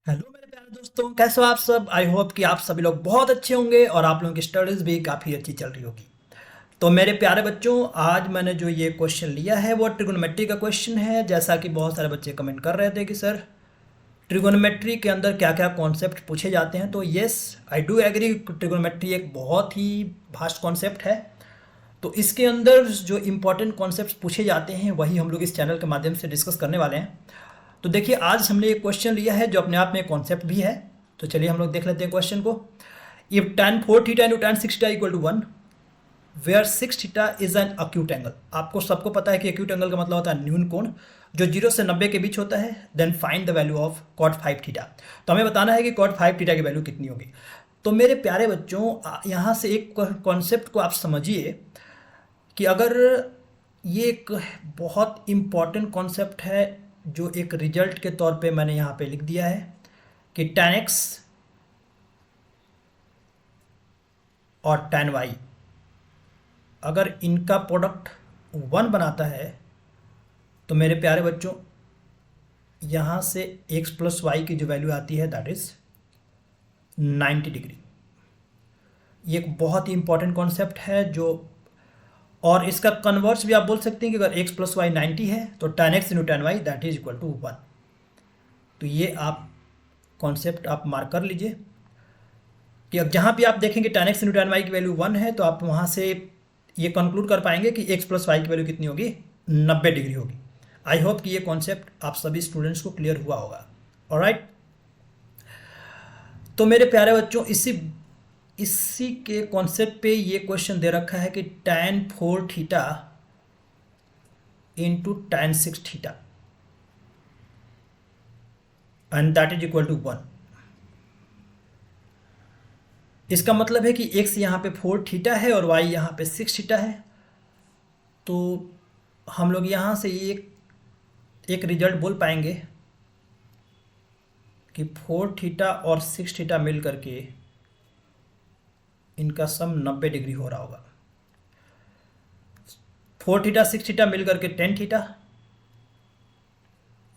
Hello मेरे प्यारे दोस्तों, कैसे हो आप सब। आई होप कि आप सभी लोग बहुत अच्छे होंगे और आप लोगों की स्टडीज़ भी काफ़ी अच्छी चल रही होगी। तो मेरे प्यारे बच्चों, आज मैंने जो ये क्वेश्चन लिया है वो ट्रिगोनोमेट्री का क्वेश्चन है। जैसा कि बहुत सारे बच्चे कमेंट कर रहे थे कि सर ट्रिगोनोमेट्री के अंदर क्या क्या कॉन्सेप्ट पूछे जाते हैं, तो yes I do agree. Trigonometry एक बहुत ही भास्ट कॉन्सेप्ट है। तो इसके अंदर जो इम्पोर्टेंट कॉन्सेप्ट पूछे जाते हैं वही हम लोग इस चैनल के माध्यम से डिस्कस करने वाले हैं। तो देखिए, आज हमने एक क्वेश्चन लिया है जो अपने आप में कॉन्सेप्ट भी है। तो चलिए हम लोग देख लेते हैं क्वेश्चन को। If tan 4 theta into tan 6 theta equal to 1, where 6 theta is an acute angle. आपको सबको पता है कि अक्यूट एंगल का मतलब होता है न्यून कोण जो 0 से 90 के बीच होता है। Then find the value of cot 5 theta. तो हमें बताना है कि cot 5 थीटा की वैल्यू कितनी होगी। तो मेरे प्यारे बच्चों, यहाँ से एक कॉन्सेप्ट को आप समझिए कि अगर ये एक बहुत इम्पॉर्टेंट कॉन्सेप्ट है जो एक रिजल्ट के तौर पे मैंने यहाँ पे लिख दिया है कि tan x और tan y अगर इनका प्रोडक्ट 1 बनाता है तो मेरे प्यारे बच्चों यहाँ से x प्लस वाई की जो वैल्यू आती है दैट इज़ 90 डिग्री। ये एक बहुत ही इंपॉर्टेंट कॉन्सेप्ट है जो, और इसका कन्वर्स भी आप बोल सकते हैं कि अगर x प्लस वाई 90 है तो tan x into tan y that is equal to 1। तो ये आप कॉन्सेप्ट आप मार्क कर लीजिए कि अब जहाँ भी आप देखेंगे tan x into tan y की वैल्यू 1 है तो आप वहाँ से ये कंक्लूड कर पाएंगे कि x प्लस वाई की वैल्यू कितनी होगी, 90 डिग्री होगी। आई होप कि ये कॉन्सेप्ट आप सभी स्टूडेंट्स को क्लियर हुआ होगा। ऑलराइट, तो मेरे प्यारे बच्चों, इसी के कॉन्सेप्ट पे ये क्वेश्चन दे रखा है कि tan 4 theta into tan 6 theta and that is equal to 1। इसका मतलब है कि x यहाँ पे 4 थीटा है और y यहाँ पे 6 थीटा है। तो हम लोग यहाँ से एक रिजल्ट बोल पाएंगे कि 4 थीटा और 6 थीटा मिल करके इनका सम 90 डिग्री हो रहा होगा। 4 थीटा 6 थीटा मिल करके 10 थीटा,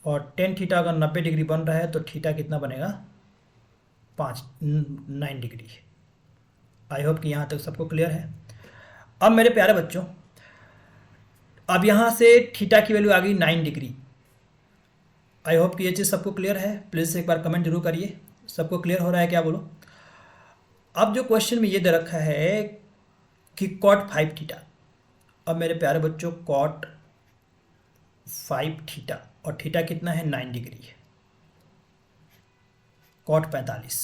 और 10 थीटा अगर 90 डिग्री बन रहा है तो थीटा कितना बनेगा, 9 डिग्री। आई होप कि यहाँ तक सबको क्लियर है। अब मेरे प्यारे बच्चों, अब यहाँ से थीटा की वैल्यू आ गई 9 डिग्री। आई होप कि ये चीज़ सबको क्लियर है। प्लीज़ एक बार कमेंट जरूर करिए, सबको क्लियर हो रहा है क्या, बोलो। अब जो क्वेश्चन में ये दे रखा है कि cot 5 थीटा। अब मेरे प्यारे बच्चों, cot 5 थीटा और थीटा कितना है, 9 डिग्री है। cot 45,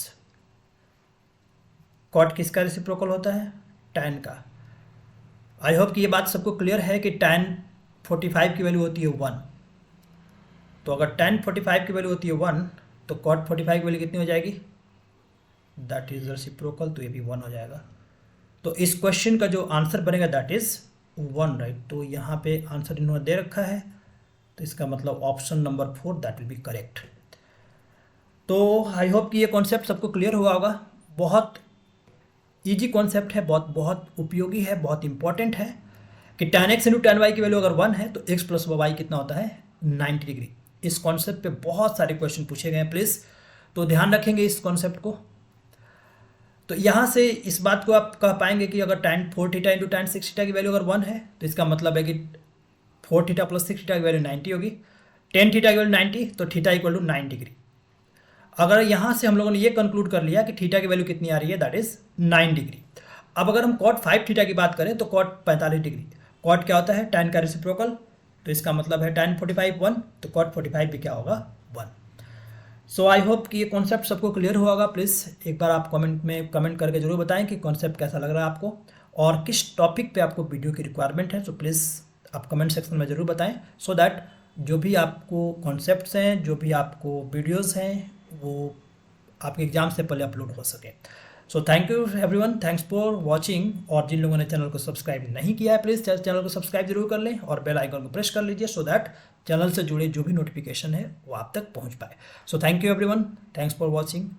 cot किसका रेसिप्रोकल होता है, tan का। आई होप कि ये बात सबको क्लियर है कि tan 45 की वैल्यू होती है 1। तो अगर tan 45 की वैल्यू होती है 1 तो cot 45 की वैल्यू कितनी हो जाएगी, दैट इज रेसिप्रोकल, तो ये भी 1 हो जाएगा। तो इस क्वेश्चन का जो आंसर बनेगा दैट इज 1, राइट। तो यहाँ पे आंसर इन्होंने दे रखा है, तो इसका मतलब option number 4 that will be correct. तो आई होप कि ये कॉन्सेप्ट सबको क्लियर हुआ होगा। बहुत इजी कॉन्सेप्ट है, बहुत बहुत उपयोगी है, बहुत इंपॉर्टेंट है कि tan x into tan y की वैल्यू अगर 1 है तो x प्लस वाई कितना होता है, 90 डिग्री। इस कॉन्सेप्ट पे बहुत सारे क्वेश्चन पूछे गए हैं प्लीज़, तो ध्यान रखेंगे इस कॉन्सेप्ट को। तो यहाँ से इस बात को आप कह पाएंगे कि अगर tan 4 theta into tan 6 theta की वैल्यू अगर 1 है तो इसका मतलब है कि 4 थीटा प्लस 6 थीटा की वैल्यू 90 होगी। 10 थीटा की वैल्यू 90 तो थीटा इक्वल टू 9 डिग्री। अगर यहाँ से हम लोगों ने ये कंक्लूड कर लिया कि थीटा की वैल्यू कितनी आ रही है, दैट इज 9 डिग्री। अब अगर हम cot 5 थीटा की बात करें तो cot 45 डिग्री। cot क्या होता है, tan का रेसिप्रोकल, तो इसका मतलब है tan 45 1, तो cot 45 भी क्या होगा, 1। सो आई होप कि ये कॉन्सेप्ट सबको क्लियर हुआ होगा। प्लीज़ एक बार आप कमेंट में कमेंट करके जरूर बताएं कि कॉन्सेप्ट कैसा लग रहा है आपको और किस टॉपिक पे आपको वीडियो की रिक्वायरमेंट है। सो प्लीज़ आप कमेंट सेक्शन में ज़रूर बताएं, सो दैट जो भी आपको कॉन्सेप्ट्स हैं, जो भी आपको वीडियोस हैं, वो आपके एग्ज़ाम से पहले अपलोड हो सके। So thank you everyone, thanks for watching. और जिन लोगों ने चैनल को सब्सक्राइब नहीं किया है प्लीज़ चैनल को सब्सक्राइब जरूर कर लें और बेल आइकन को प्रेस कर लीजिए, सो दैट चैनल से जुड़े जो भी नोटिफिकेशन है वो आप तक पहुंच पाए। So thank you everyone, thanks for watching.